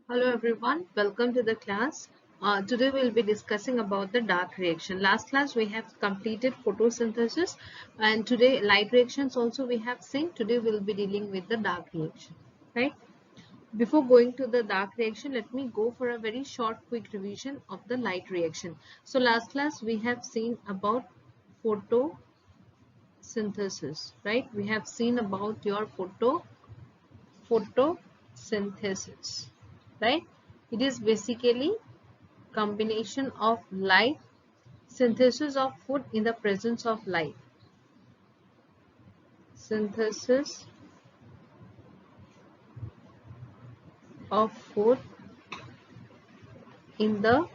Hello everyone, welcome to the class. Today we'll be discussing about the dark reaction. Last class we have completed photosynthesis and today light reactions also we have seen. Today we'll be dealing with the dark reaction, right? Before going to the dark reaction, let me go for a very short quick revision of the light reaction. So last class we have seen about photosynthesis, right? We have seen about your photosynthesis, right? It is basically combination of light, synthesis of food in the presence of light, synthesis of food in the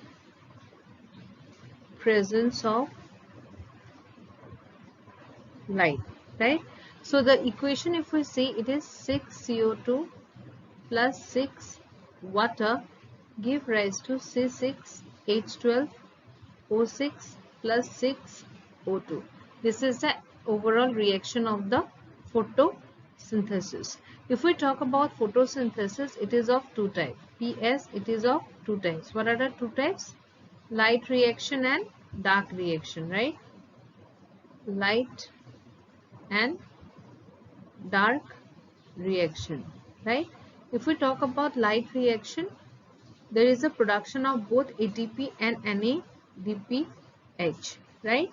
presence of light, right? So the equation, if we see, it is 6 CO2 plus 6 water give rise to C6H12O6 plus 6 O2. This is the overall reaction of the photosynthesis. If we talk about photosynthesis, it is of two types. PS, it is of two types. What are the two types? Light reaction and dark reaction, right? Light and dark reaction, right? If we talk about light reaction, there is a production of both ATP and NADPH, right?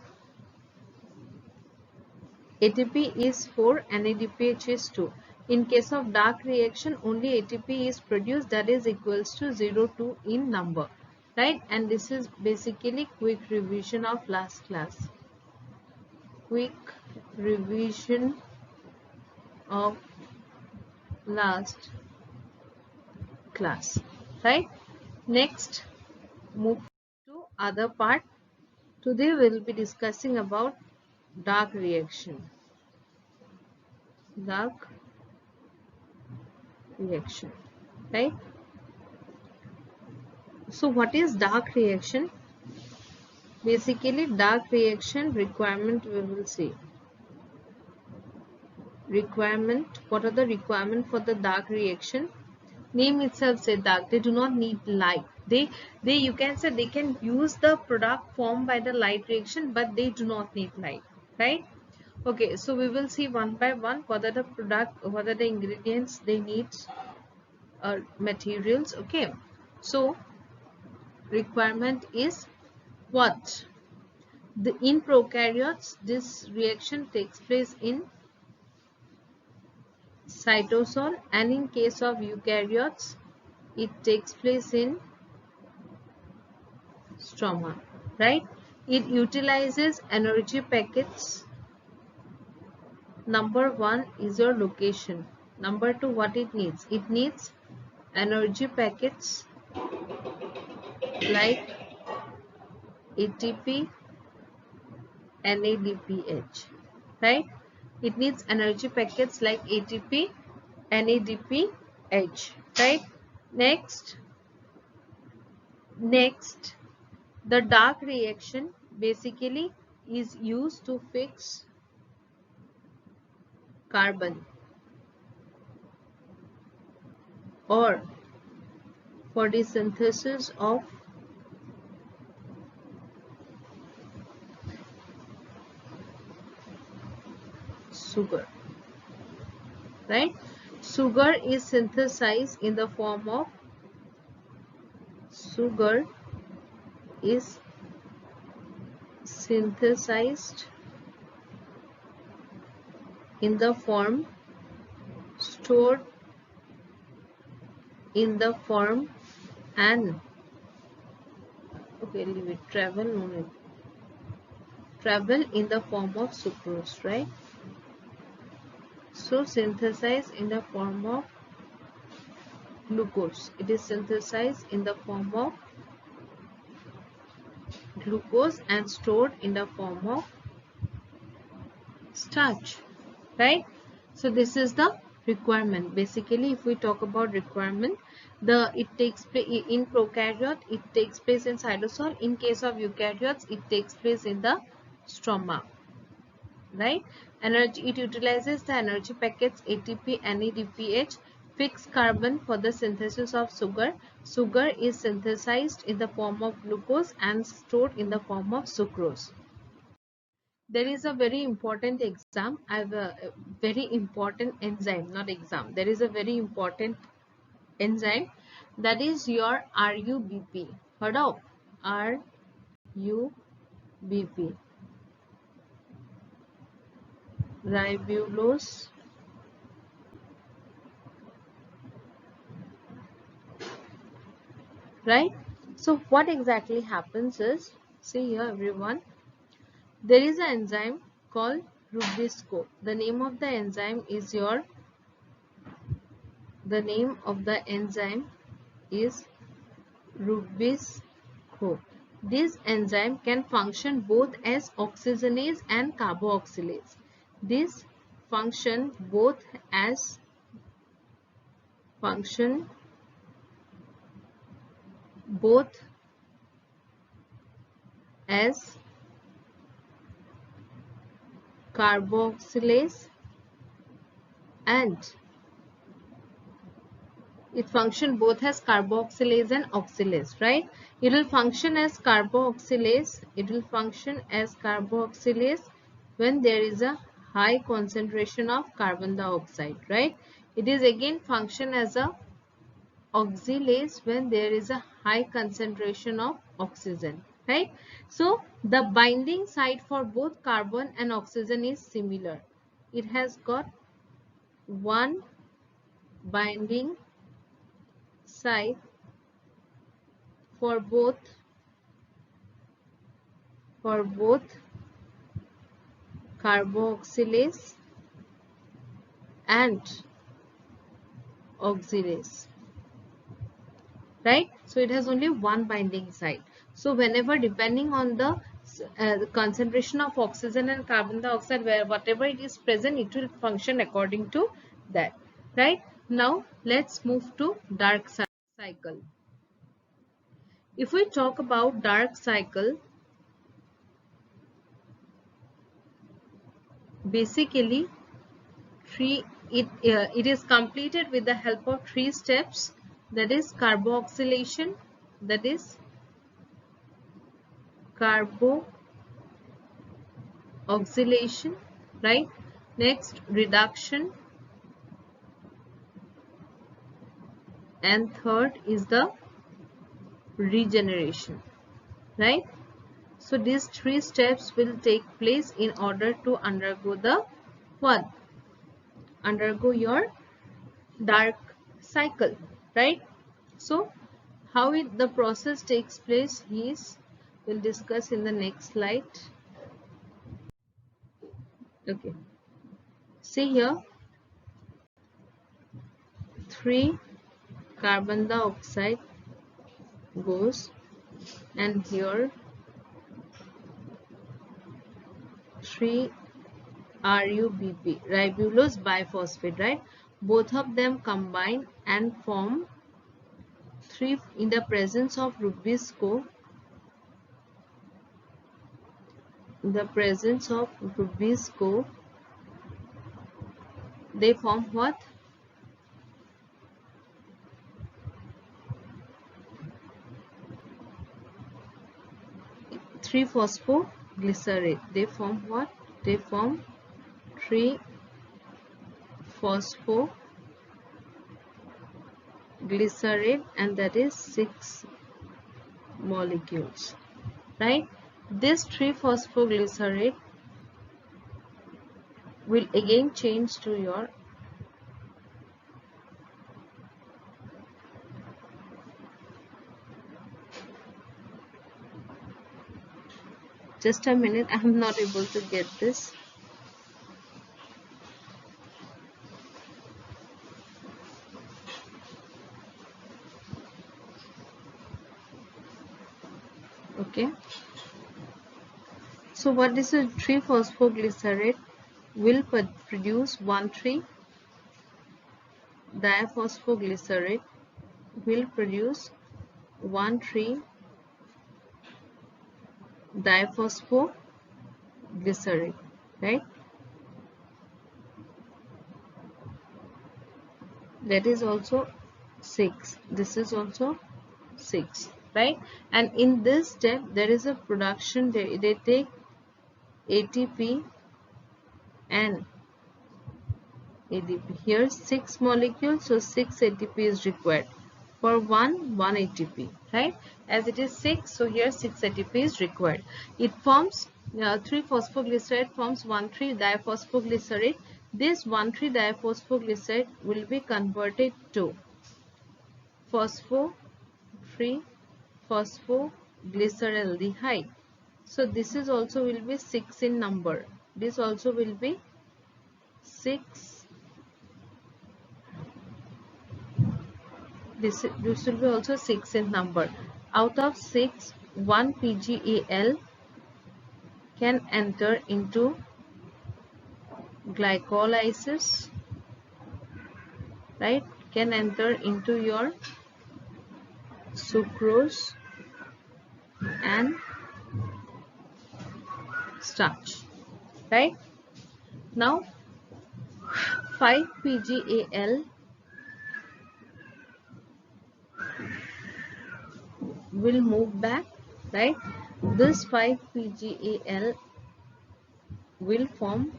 ATP is 4, NADPH is 2. In case of dark reaction, only ATP is produced, that is equals to 0, 2 in number, right? And this is basically quick revision of last class. Quick revision of last class, right? Next, move to other part. Today we will be discussing about dark reaction. Dark reaction, right? So what is dark reaction? Basically, dark reaction requirement we will see. Requirement, what are the requirement for the dark reaction? Name itself say dark, they do not need light. They you can say they can use the product formed by the light reaction, but they do not need light, right? Okay, so we will see one by one what are the product, what are the ingredients they need, materials. Okay, so requirement is what? In prokaryotes, this reaction takes place in cytosol, and in case of eukaryotes, it takes place in stroma, right? It utilizes energy packets. Number one is your location. Number two, what it needs? It needs energy packets like ATP, NADPH, right? It needs energy packets like ATP, NADPH, right? Next, the dark reaction basically is used to fix carbon or for the synthesis of sugar, right? Sugar is synthesized in the form of stored in the form and okay, leave it, travel in the form of sucrose, right? So synthesized in the form of glucose. It is synthesized in the form of glucose and stored in the form of starch, right? So this is the requirement. Basically, if we talk about requirement, it takes place in prokaryote, it takes place in cytosol. In case of eukaryotes, it takes place in the stroma, right? Energy, it utilizes the energy packets ATP, NADPH fixed carbon for the synthesis of sugar. Sugar is synthesized in the form of glucose and stored in the form of sucrose. There is a very important exam. I have a very important enzyme, not exam. There is a very important enzyme, that is your RUBP. Heard of RUBP? Ribulose right? So what exactly happens is, see here everyone, there is an enzyme called Rubisco. The name of the enzyme is Rubisco. This enzyme can function both as oxygenase and carboxylase. This function function both as carboxylase and it function both as carboxylase and oxalase, right? It will function as carboxylase. It will function as carboxylase when there is a high concentration of carbon dioxide, right? It is again function as a oxalase when there is a high concentration of oxygen, right? So the binding site for both carbon and oxygen is similar. It has got one binding site for both carboxylase and oxalase, right? So it has only one binding site. So whenever, depending on the concentration of oxygen and carbon dioxide, whatever it is present, it will function according to that, right? Now let's move to dark cycle. If we talk about dark cycle, basically it is completed with the help of three steps, that is carboxylation, that is carboxylation, right? Next, reduction, and third is the regeneration, right? So these three steps will take place in order to undergo the what? Undergo your dark cycle, right? So how the process takes place is we'll discuss in the next slide. Okay, see here, 3 carbon dioxide goes, and here 3 RUBP, ribulose biphosphate, right? Both of them combine and form 3 in the presence of Rubisco. In the presence of Rubisco, they form what? 3-phosphoglycerate. They form what? They form 3-phosphoglycerate, and that is 6 molecules, right? This 3-phosphoglycerate will again change to your just a minute, I am not able to get this. Okay, so what is a 3-phosphoglycerate will produce 1,3-diphosphoglycerate will produce 1,3-diphosphoglycerate, right? that is also 6. This is also 6, right? And in this step there is a production, they take ATP and ADP. Here 6 molecules, so 6 ATP is required. For 1 ATP, right? As it is 6, so here 6 ATP is required. It forms 3-phosphoglycerate forms 1,3-diphosphoglycerate. This 1,3-diphosphoglycerate will be converted to phospho 3-phosphoglyceraldehyde. So this is also will be 6 in number. This also will be 6. This will be also 6 in number. Out of 6, 1 PGAL can enter into glycolysis, right? Can enter into your sucrose and starch, right? Now 5 PGAL will move back, right? This 5 PGAL will form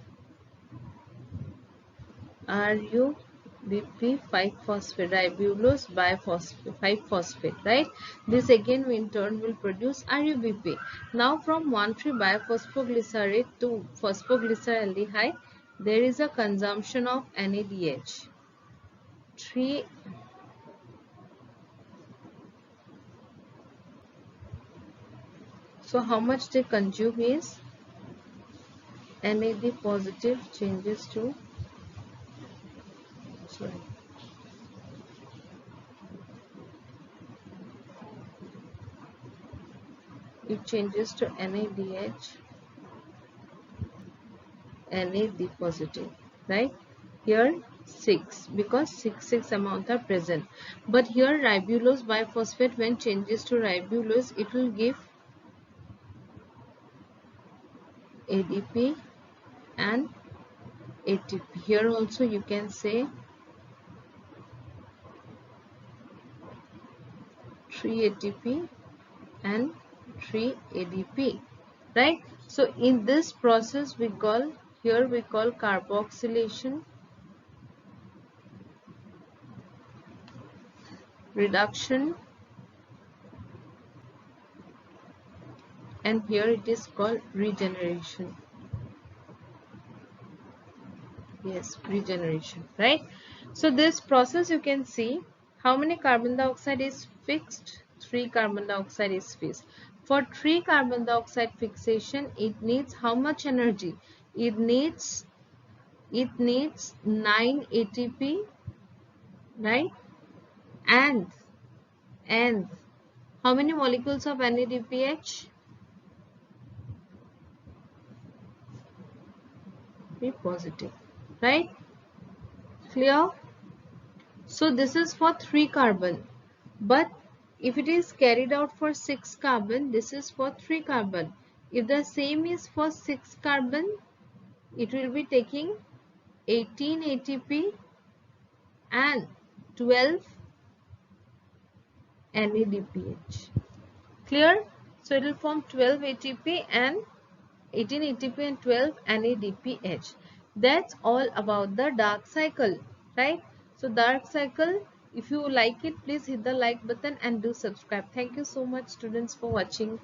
RUBP 5-phosphate, ribulose biphosphate 5-phosphate, right? This again in turn will produce RUBP. Now from 1,3-biphosphoglycerate to phosphoglyceraldehyde, there is a consumption of NADH. 3 So how much they consume is NAD positive changes to it changes to NADH, NAD positive, right? Here 6 because 6 amount are present, but here ribulose biphosphate when changes to ribulose it will give ADP and ATP. Here also you can say 3 ATP and 3 ADP, right? So in this process we call carboxylation, reduction, and here it is called regeneration. Yes, regeneration, right? So this process you can see how many carbon dioxide is fixed. 3 carbon dioxide is fixed. For 3 carbon dioxide fixation it needs how much energy? It needs 9 ATP, right? And how many molecules of NADPH? Be positive, right? Clear? So this is for 3 carbon, but if it is carried out for 6 carbon, this is for 3 carbon. If the same is for 6 carbon, it will be taking 18 ATP and 12 NADPH. Clear? So it will form 12 ATP and 18 ATP and 12 NADPH. That's all about the dark cycle, right? So dark cycle, if you like it, please hit the like button and do subscribe. Thank you so much students for watching.